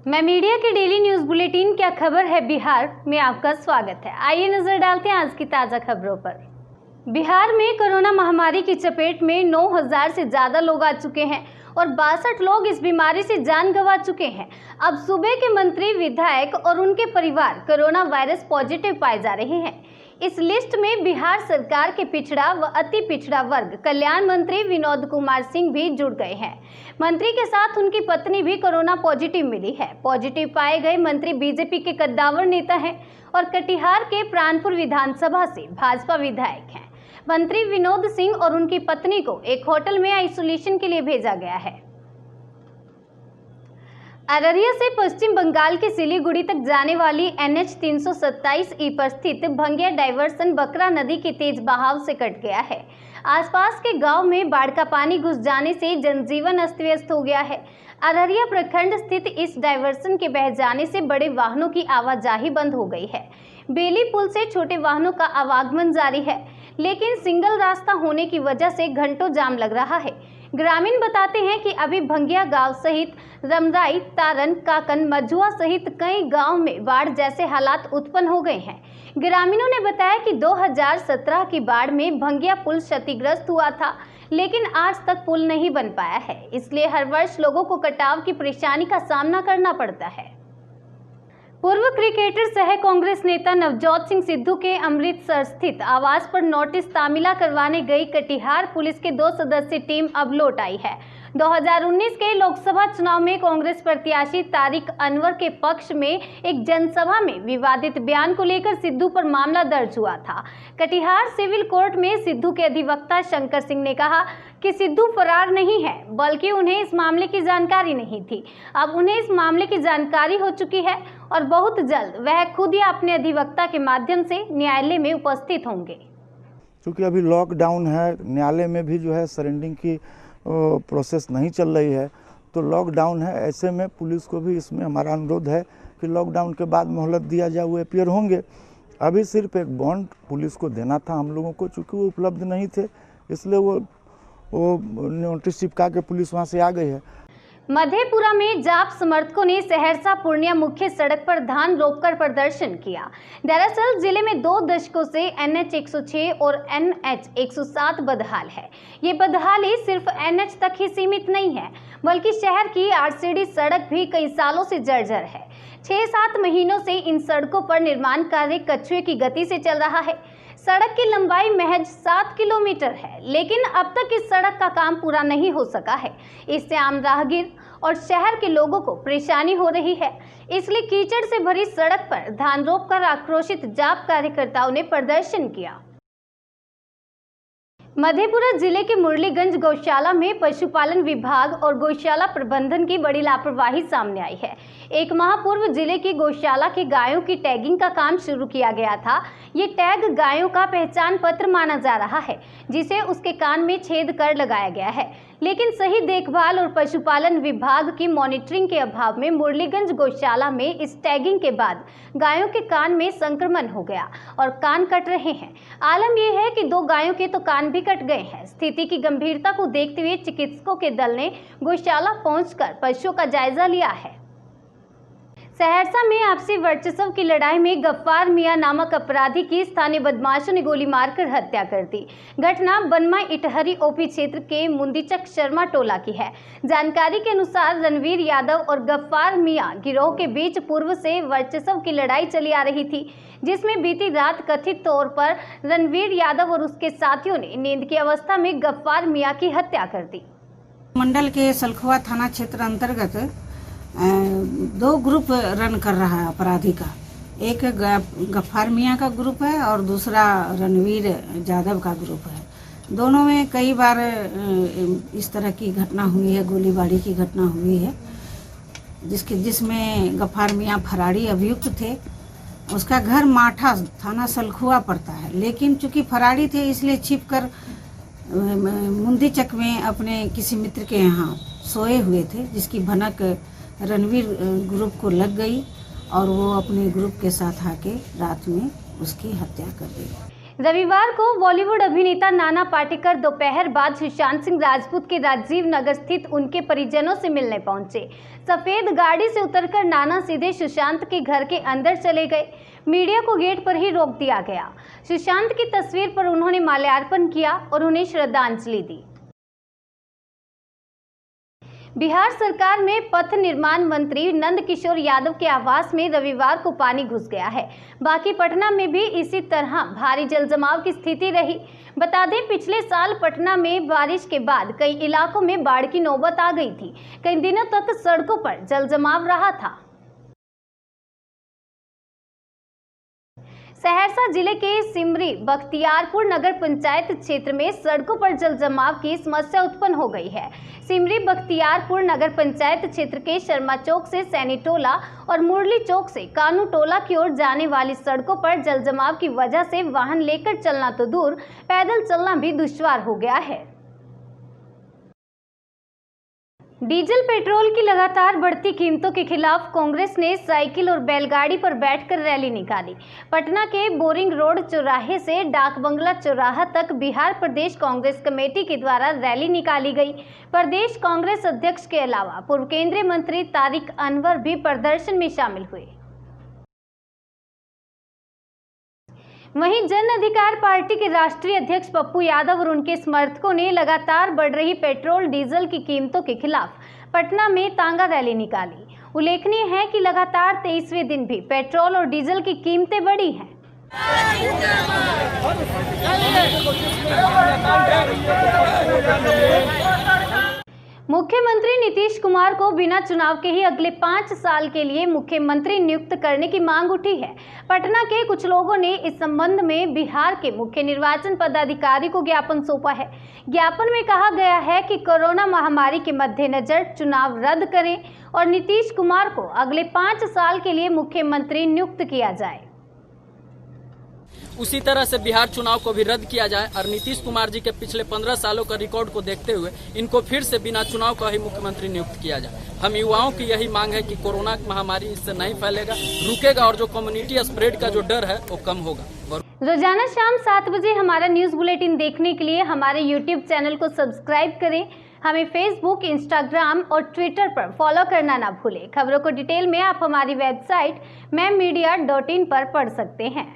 मैं मीडिया के daily news bulletin क्या खबर है बिहार में आपका स्वागत है। आइए नजर डालते हैं आज की ताजा खबरों पर। बिहार में कोरोना महामारी की चपेट में 9,000 से ज्यादा लोग आ चुके हैं और 62 लोग इस बीमारी से जान गंवा चुके हैं। अब सूबे के मंत्री, विधायक और उनके परिवार कोरोना वायरस पॉजिटिव पाए जा रहे हैं। इस लिस्ट में बिहार सरकार के पिछड़ा व अति पिछड़ा वर्ग कल्याण मंत्री विनोद कुमार सिंह भी जुड़ गए हैं। मंत्री के साथ उनकी पत्नी भी कोरोना पॉजिटिव मिली है। पॉजिटिव पाए गए मंत्री बीजेपी के कद्दावर नेता हैं और कटिहार के प्राणपुर विधानसभा से भाजपा विधायक हैं। मंत्री विनोद सिंह और उनकी पत्नी को एक होटल में आइसोलेशन के लिए भेजा गया है। अररिया से पश्चिम बंगाल के सिलीगुड़ी तक जाने वाली NH 327E पर स्थित भंगिया डाइवर्सन बकरा नदी के तेज बहाव से कट गया है। आसपास के गांव में बाढ़ का पानी घुस जाने से जनजीवन अस्त व्यस्त हो गया है। अररिया प्रखंड स्थित इस डाइवर्सन के बह जाने से बड़े वाहनों की आवाजाही बंद हो गई है। बेली पुल से छोटे वाहनों का आवागमन जारी है, लेकिन सिंगल रास्ता होने की वजह से घंटों जाम लग रहा है। ग्रामीण बताते हैं कि अभी भंगिया गांव सहित रमराई, तारन, काकन, मझुआ सहित कई गांव में बाढ़ जैसे हालात उत्पन्न हो गए हैं। ग्रामीणों ने बताया कि 2017 की बाढ़ में भंगिया पुल क्षतिग्रस्त हुआ था, लेकिन आज तक पुल नहीं बन पाया है। इसलिए हर वर्ष लोगों को कटाव की परेशानी का सामना करना पड़ता है। पूर्व क्रिकेटर सह कांग्रेस नेता नवजोत सिंह सिद्धू के अमृतसर स्थित आवास पर नोटिस तामीला करवाने गई कटिहार पुलिस के 2 सदस्यीय टीम अब लौट आई है। 2019 के लोकसभा चुनाव में कांग्रेस प्रत्याशी तारिक अनवर के पक्ष में एक जनसभा में विवादित बयान को लेकर सिद्धू पर मामला दर्ज हुआ था। कटिहार सिविल कोर्ट में सिद्धू के अधिवक्ता शंकर सिंह ने कहा कि सिद्धू फरार नहीं है, बल्कि उन्हें इस मामले की जानकारी नहीं थी। अब उन्हें इस मामले की जानकारी हो चुकी है और बहुत जल्द वह खुद या अपने अधिवक्ता के माध्यम से न्यायालय में उपस्थित होंगे। क्योंकि अभी लॉकडाउन है, न्यायालय में भी जो है सरेंडरिंग की प्रोसेस नहीं चल रही है, तो लॉकडाउन है। ऐसे में पुलिस को भी इसमें हमारा अनुरोध है कि लॉकडाउन के बाद मोहलत दिया जाए, वो अपीयर होंगे। अभी सिर्फ एक बॉन्ड पुलिस को देना था हम लोगों को, चूँकि वो उपलब्ध नहीं थे, इसलिए वो नोटिस चिपका के पुलिस वहाँ से आ गई है। मधेपुरा में जाप समर्थकों ने सहरसा पूर्णिया मुख्य सड़क पर धान रोककर प्रदर्शन किया। दरअसल जिले में 2 दशकों से NH 106 और NH 107 बदहाल है। ये बदहाली सिर्फ NH तक ही सीमित नहीं है, बल्कि शहर की RCD सड़क भी कई सालों से जर्जर है। 6-7 महीनों से इन सड़कों पर निर्माण कार्य कछुए की गति से चल रहा है। सड़क की लंबाई महज 7 किलोमीटर है, लेकिन अब तक इस सड़क का काम पूरा नहीं हो सका है। इससे आम राहगीर और शहर के लोगों को परेशानी हो रही है। इसलिए कीचड़ से भरी सड़क पर धान रोककर आक्रोशित जाप कार्यकर्ताओं ने प्रदर्शन किया। मधेपुरा जिले के मुरलीगंज गौशाला में पशुपालन विभाग और गौशाला प्रबंधन की बड़ी लापरवाही सामने आई है। 1 माह पूर्व जिले की गौशाला की गायों की टैगिंग का काम शुरू किया गया था। ये टैग गायों का पहचान पत्र माना जा रहा है, जिसे उसके कान में छेद कर लगाया गया है। लेकिन सही देखभाल और पशुपालन विभाग की मॉनिटरिंग के अभाव में मुरलीगंज गौशाला में इस टैगिंग के बाद गायों के कान में संक्रमण हो गया और कान कट रहे हैं। आलम यह है कि 2 गायों के तो कान भी कट गए हैं। स्थिति की गंभीरता को देखते हुए चिकित्सकों के दल ने गौशाला पहुंचकर पशुओं का जायजा लिया है। सहरसा में आपसी वर्चस्व की लड़ाई में गफ्फार मियां नामक अपराधी की स्थानीय बदमाशों ने गोली मारकर हत्या कर दी। घटना बनमा इटहरी OP क्षेत्र के मुंदीचक शर्मा टोला की है। जानकारी के अनुसार रणवीर यादव और गफ्फार मियां गिरोह के बीच पूर्व से वर्चस्व की लड़ाई चली आ रही थी, जिसमें बीती रात कथित तौर पर रणवीर यादव और उसके साथियों ने नींद की अवस्था में गफ्फार मियां की हत्या कर दी। मंडल के सलखुआ थाना क्षेत्र अंतर्गत 2 ग्रुप रन कर रहा है अपराधी का। एक गफ्फार मियां का ग्रुप है और दूसरा रणवीर यादव का ग्रुप है। दोनों में कई बार इस तरह की घटना हुई है, गोलीबारी की घटना हुई है, जिसमें गफ्फार मियां फरारी अभियुक्त थे। उसका घर माठा थाना सलखुआ पड़ता है, लेकिन चूंकि फरारी थे इसलिए छिपकर मुंदीचक में अपने किसी मित्र के यहाँ सोए हुए थे, जिसकी भनक रणवीर ग्रुप को लग गई और वो अपने ग्रुप के साथ आके रात में उसकी हत्या कर दी। रविवार को बॉलीवुड अभिनेता नाना पाटेकर दोपहर बाद सुशांत सिंह राजपूत के राजीव नगर स्थित उनके परिजनों से मिलने पहुंचे। सफेद गाड़ी से उतरकर नाना सीधे सुशांत के घर के अंदर चले गए। मीडिया को गेट पर ही रोक दिया गया। सुशांत की तस्वीर पर उन्होंने माल्यार्पण किया और उन्हें श्रद्धांजलि दी। बिहार सरकार में पथ निर्माण मंत्री नंदकिशोर यादव के आवास में रविवार को पानी घुस गया है। बाकी पटना में भी इसी तरह भारी जलजमाव की स्थिति रही। बता दें, पिछले साल पटना में बारिश के बाद कई इलाकों में बाढ़ की नौबत आ गई थी। कई दिनों तक सड़कों पर जलजमाव रहा था। सहरसा जिले के सिमरी बख्तियारपुर नगर पंचायत क्षेत्र में सड़कों पर जलजमाव की समस्या उत्पन्न हो गई है। सिमरी बख्तियारपुर नगर पंचायत क्षेत्र के शर्मा चौक से सैनी टोला और मुरली चौक से कानू टोला की ओर जाने वाली सड़कों पर जलजमाव की वजह से वाहन लेकर चलना तो दूर, पैदल चलना भी दुश्वार हो गया है। डीजल पेट्रोल की लगातार बढ़ती कीमतों के खिलाफ कांग्रेस ने साइकिल और बैलगाड़ी पर बैठकर रैली निकाली। पटना के बोरिंग रोड चौराहे से डाक बंगला चौराहा तक बिहार प्रदेश कांग्रेस कमेटी के द्वारा रैली निकाली गई। प्रदेश कांग्रेस अध्यक्ष के अलावा पूर्व केंद्रीय मंत्री तारिक अनवर भी प्रदर्शन में शामिल हुए। वहीं जन अधिकार पार्टी के राष्ट्रीय अध्यक्ष पप्पू यादव और उनके समर्थकों ने लगातार बढ़ रही पेट्रोल डीजल की कीमतों के खिलाफ पटना में तांगा रैली निकाली। उल्लेखनीय है कि लगातार 23वें दिन भी पेट्रोल और डीजल की कीमतें बढ़ी हैं। मुख्यमंत्री नीतीश कुमार को बिना चुनाव के ही अगले 5 साल के लिए मुख्यमंत्री नियुक्त करने की मांग उठी है। पटना के कुछ लोगों ने इस संबंध में बिहार के मुख्य निर्वाचन पदाधिकारी को ज्ञापन सौंपा है। ज्ञापन में कहा गया है कि कोरोना महामारी के मद्देनजर चुनाव रद्द करें और नीतीश कुमार को अगले 5 साल के लिए मुख्यमंत्री नियुक्त किया जाए। उसी तरह से बिहार चुनाव को भी रद्द किया जाए और नीतीश कुमार जी के पिछले 15 सालों का रिकॉर्ड को देखते हुए इनको फिर से बिना चुनाव का ही मुख्यमंत्री नियुक्त किया जाए। हम युवाओं की यही मांग है कि कोरोना महामारी इससे नहीं फैलेगा, रुकेगा और जो कम्युनिटी स्प्रेड का जो डर है वो कम होगा। रोजाना शाम 7 बजे हमारा न्यूज बुलेटिन देखने के लिए हमारे यूट्यूब चैनल को सब्सक्राइब करें। हमें फेसबुक, इंस्टाग्राम और ट्विटर पर फॉलो करना ना भूलें। खबरों को डिटेल में आप हमारी वेबसाइट memmedia.in पर पढ़ सकते हैं।